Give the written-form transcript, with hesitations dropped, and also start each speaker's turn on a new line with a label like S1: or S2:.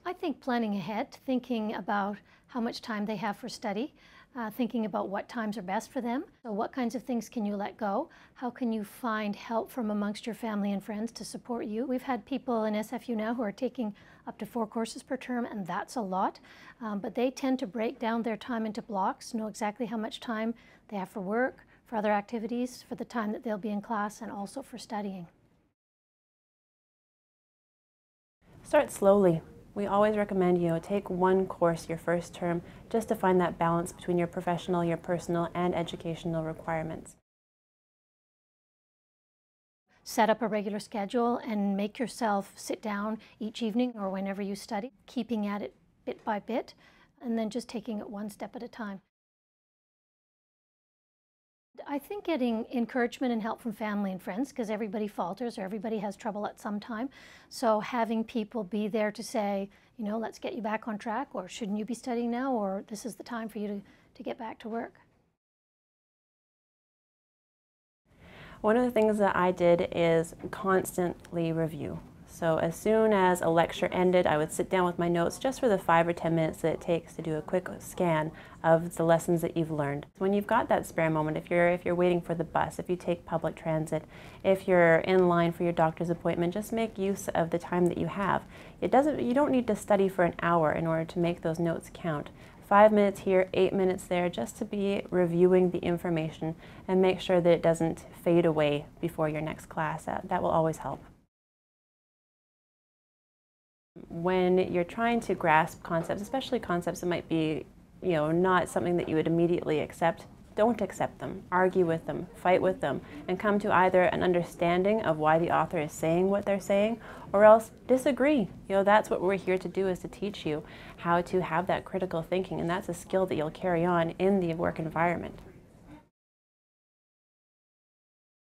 S1: I think planning ahead, thinking about how much time they have for study, thinking about what times are best for them. So what kinds of things can you let go? How can you find help from amongst your family and friends to support you? We've had people in SFU Now who are taking up to 4 courses per term, and that's a lot. But they tend to break down their time into blocks, know exactly how much time they have for work, for other activities, for the time that they'll be in class, and also for studying.
S2: Start slowly. We always recommend take one course your first term just to find that balance between your professional, your personal, and educational requirements.
S1: Set up a regular schedule and make yourself sit down each evening or whenever you study, keeping at it bit by bit, and then just taking it one step at a time. I think getting encouragement and help from family and friends, because everybody falters or everybody has trouble at some time. So having people be there to say, you know, let's get you back on track, or shouldn't you be studying now, or this is the time for you to get back to work.
S2: One of the things that I did is constantly review. So as soon as a lecture ended, I would sit down with my notes just for the 5 or 10 minutes that it takes to do a quick scan of the lessons that you've learned. When you've got that spare moment, if you're waiting for the bus, if you take public transit, if you're in line for your doctor's appointment, just make use of the time that you have. You don't need to study for an hour in order to make those notes count. 5 minutes here, 8 minutes there, just to be reviewing the information and make sure that it doesn't fade away before your next class. That will always help. When you're trying to grasp concepts, especially concepts that might be, not something that you would immediately accept, don't accept them. Argue with them, fight with them, and come to either an understanding of why the author is saying what they're saying, or else disagree. That's what we're here to do, is to teach you how to have that critical thinking, and that's a skill that you'll carry on in the work environment.